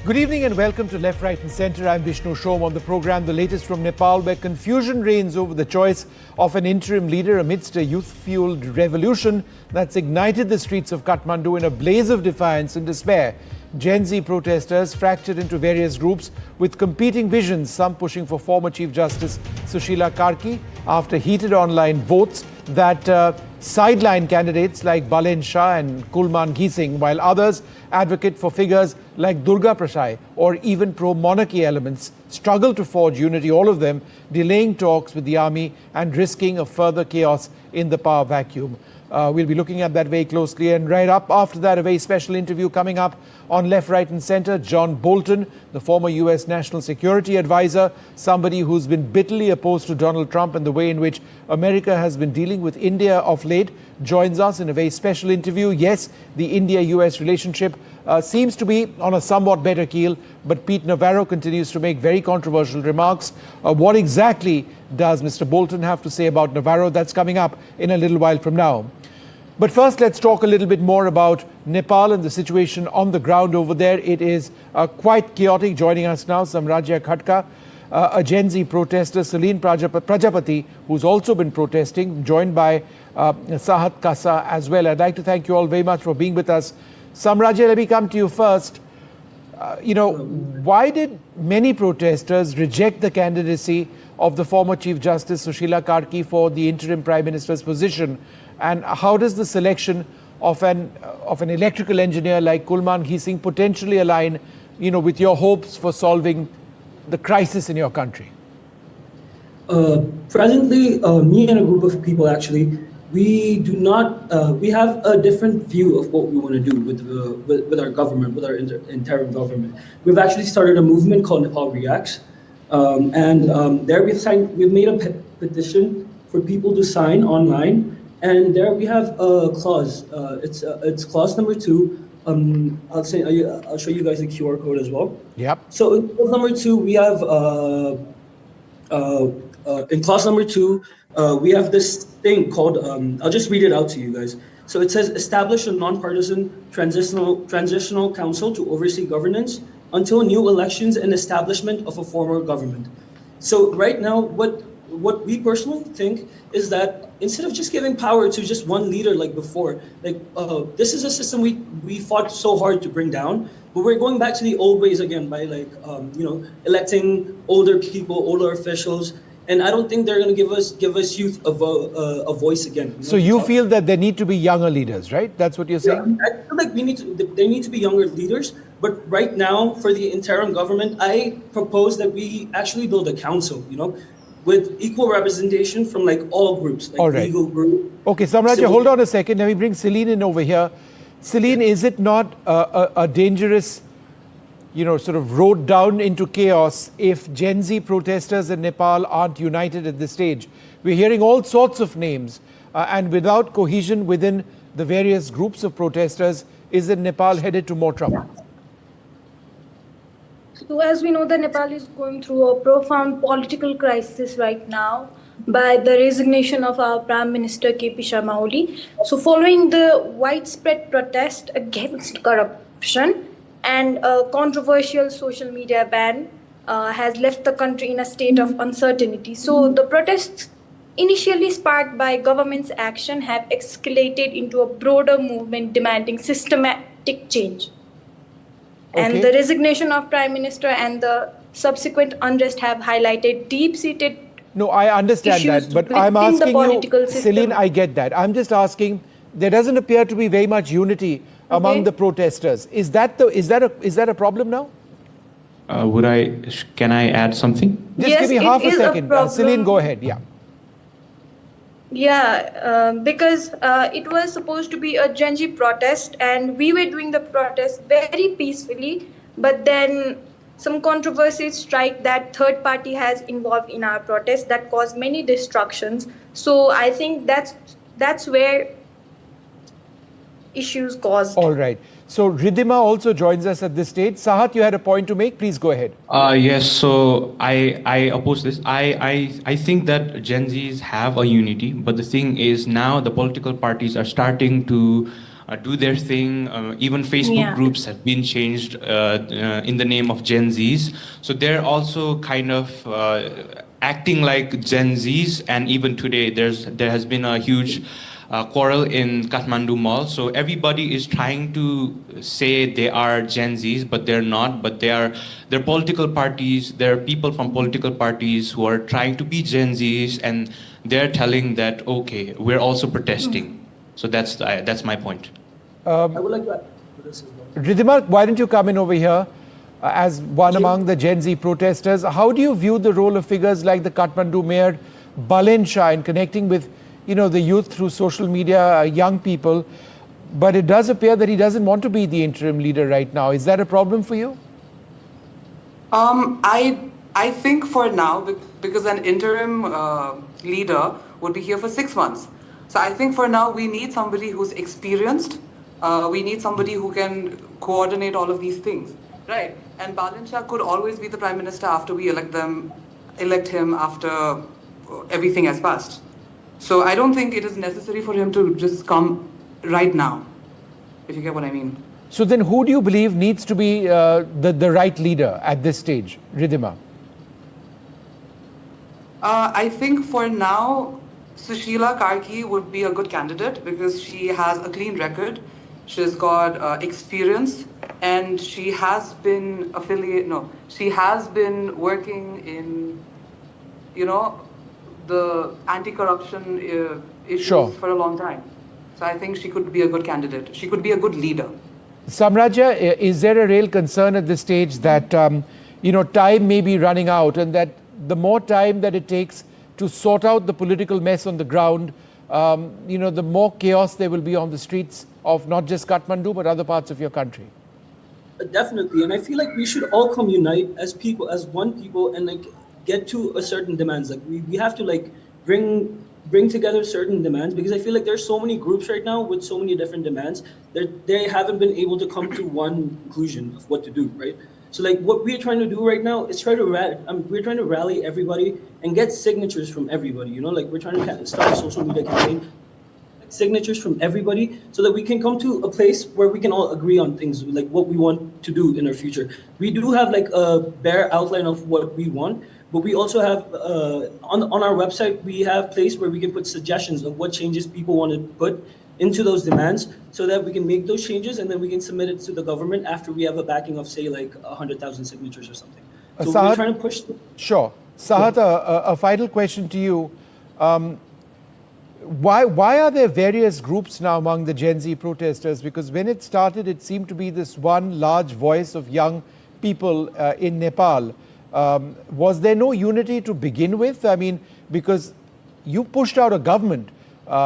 Good evening and welcome to Left, Right and Centre. I'm Vishnu Shom. On the programme, the latest from Nepal, where confusion reigns over the choice of an interim leader amidst a youth-fueled revolution that's ignited the streets of Kathmandu in a blaze of defiance and despair. Gen Z protesters fractured into various groups with competing visions, some pushing for former Chief Justice Sushila Karki after heated online votes that sideline candidates like Balendra and Ghising, while others advocate for figures like Durga Prasai or even pro-monarchy elements struggle to forge unity, all of them delaying talks with the army and risking a further chaos in the power vacuum. We'll be looking at that very closely. And right up after that, a very special interview coming up on Left, Right and Centre. John Bolton, the former US National Security Advisor, somebody who's been bitterly opposed to Donald Trump and the way in which America has been dealing with India of late, joins us in a very special interview. Yes, the India-US relationship seems to be on a somewhat better keel, but Pete Navarro continues to make very controversial remarks. What exactly does Mr. Bolton have to say about Navarro? That's coming up in a little while from now. But first, let's talk a little bit more about Nepal and the situation on the ground over there. It is quite chaotic. Joining us now, Samrajya Khatka, a Gen Z protester, Celine Prajapati, who's also been protesting, joined by Sahat Kasa as well. I'd like to thank you all very much for being with us. Samrajya, let me come to you first. Why did many protesters reject the candidacy of the former Chief Justice Sushila Karki for the interim Prime Minister's position? And how does the selection of an electrical engineer like Ghising potentially align, with your hopes for solving the crisis in your country? Presently, me and a group of people actually, we have a different view of what we want to do with our government, with our interim government. We've actually started a movement called Nepal Reacts, there we've made a petition for people to sign online. And there we have a clause. It's clause number 2. I'll show you guys the QR code as well. Yep. So in clause number 2, we have we have this thing called. I'll just read it out to you guys. So it says, establish a non-partisan transitional council to oversee governance until new elections and establishment of a former government. So right now, what we personally think is that instead of just giving power to just one leader like before, this is a system we fought so hard to bring down, but we're going back to the old ways again by electing older people, older officials, and I don't think they're going to give us youth a voice again. So you feel that there need to be younger leaders, right? That's what you're saying? Yeah, I feel like there need to be younger leaders, but right now for the interim government, I propose that we actually build a council, with equal representation from all groups, all right. Legal group. Okay, Samrajya, hold on a second. Let me bring Celine in over here. Celine, is it not a dangerous, sort of road down into chaos if Gen Z protesters in Nepal aren't united at this stage? We're hearing all sorts of names, and without cohesion within the various groups of protesters, isn't Nepal headed to more trouble? So as we know, that Nepal is going through a profound political crisis right now by the resignation of our Prime Minister KP Sharma Oli. So following the widespread protest against corruption and a controversial social media ban has left the country in a state of uncertainty. So the protests, initially sparked by government's action, have escalated into a broader movement demanding systematic change. Okay. And the resignation of Prime Minister and the subsequent unrest have highlighted deep-seated No, I understand that, but I'm asking you, Celine, I get that. I'm just asking, there doesn't appear to be very much unity among the protesters. Is that a problem now? Can I add something? Just yes, give me half a second. Celine, go ahead. Yeah. Yeah, because it was supposed to be a Gen Z protest and we were doing the protest very peacefully, but then some controversies strike that third party has involved in our protest that caused many destructions. So I think that's where issues caused. All right. So Ridhima also joins us at this stage. Sahat, you had a point to make. Please go ahead. Yes. So I oppose this. I think that Gen Zs have a unity, but the thing is now the political parties are starting to do their thing. Even Facebook groups have been changed in the name of Gen Zs. So they're also kind of acting like Gen Zs. And even today, there has been a huge quarrel in Kathmandu Mall. So everybody is trying to say they are Gen Zs, but they're not. But they're political parties. There are people from political parties who are trying to be Gen Zs, and they're telling that, okay, we're also protesting. So that's my point. I would like to add to this as well. Ridhima, why don't you come in over here as one among the Gen Z protesters? How do you view the role of figures like the Kathmandu mayor, Balendra, in connecting with the youth through social media, young people? But it does appear that he doesn't want to be the interim leader right now. Is that a problem for you? I think for now, because an interim leader would be here for 6 months. So I think for now we need somebody who's experienced. We need somebody who can coordinate all of these things, right? And Balendra could always be the prime minister after we elect him after everything has passed. So I don't think it is necessary for him to just come right now, if you get what I mean. So then who do you believe needs to be the right leader at this stage, Ridhima? I think for now, Sushila Karki would be a good candidate because she has a clean record. She's got experience, and she has been she has been working in, the anti-corruption issues for a long time. So I think she could be a good candidate. She could be a good leader. Samraja, is there a real concern at this stage that, time may be running out, and that the more time that it takes to sort out the political mess on the ground, the more chaos there will be on the streets of not just Kathmandu, but other parts of your country? Definitely, and I feel like we should all come unite as people, as one people, and get to a certain demands. We have to bring together certain demands, because I feel like there's so many groups right now with so many different demands that they haven't been able to come to one conclusion of what to do, right? So what we're trying to do right now is we're trying to rally everybody and get signatures from everybody. We're trying to start a social media campaign, signatures from everybody, so that we can come to a place where we can all agree on things, like what we want to do in our future. We do have a bare outline of what we want, but we also have on our website, we have place where we can put suggestions of what changes people want to put into those demands, so that we can make those changes and then we can submit it to the government after we have a backing of, say, 100,000 signatures or something. So Sahat, we're trying to push. Sure. Sahat, a final question to you. Why are there various groups now among the Gen Z protesters? Because when it started, it seemed to be this one large voice of young people in Nepal. Was there no unity to begin with? I mean, because you pushed out a government,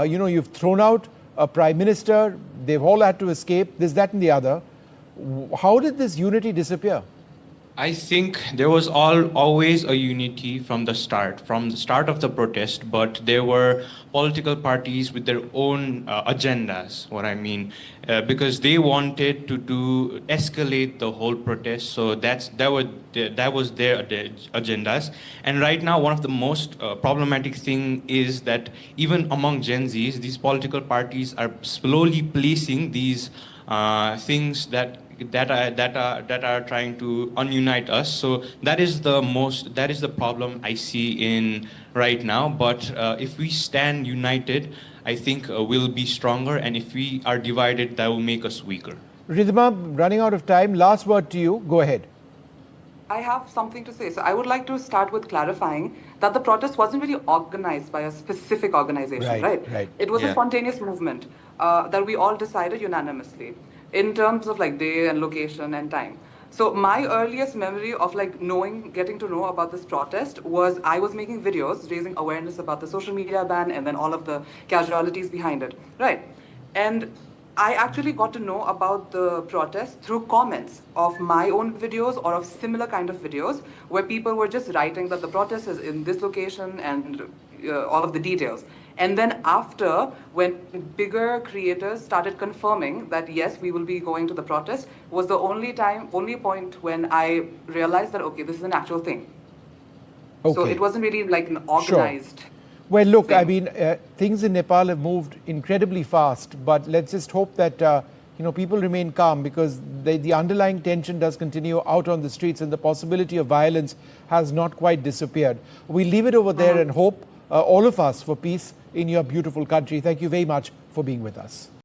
you've thrown out a prime minister, they've all had to escape, this, that, and the other. How did this unity disappear? I think there was always a unity from the start of the protest, but there were political parties with their own agendas, because they wanted to escalate the whole protest. So that was their agendas. And right now, one of the most problematic thing is that even among Gen Zs, these political parties are slowly placing these things that are trying to unite us. So that is the problem I see in right now. But if we stand united, I think we'll be stronger. And if we are divided, that will make us weaker. Ridhima, running out of time. Last word to you. Go ahead. I have something to say. So I would like to start with clarifying that the protest wasn't really organized by a specific organization, right? It was a spontaneous movement that we all decided unanimously, in terms of day and location and time. So my earliest memory of getting to know about this protest was I was making videos raising awareness about the social media ban and then all of the casualties behind it, right? And I actually got to know about the protest through comments of my own videos or of similar kind of videos where people were just writing that the protest is in this location and all of the details. And then after, when bigger creators started confirming that, yes, we will be going to the protest, was the only point when I realized that, okay, this is an actual thing. Okay. So it wasn't really an organized. Sure. Well, look, I mean, things in Nepal have moved incredibly fast, but let's just hope that people remain calm, because the underlying tension does continue out on the streets, and the possibility of violence has not quite disappeared. We leave it over there and hope, all of us, for peace in your beautiful country. Thank you very much for being with us.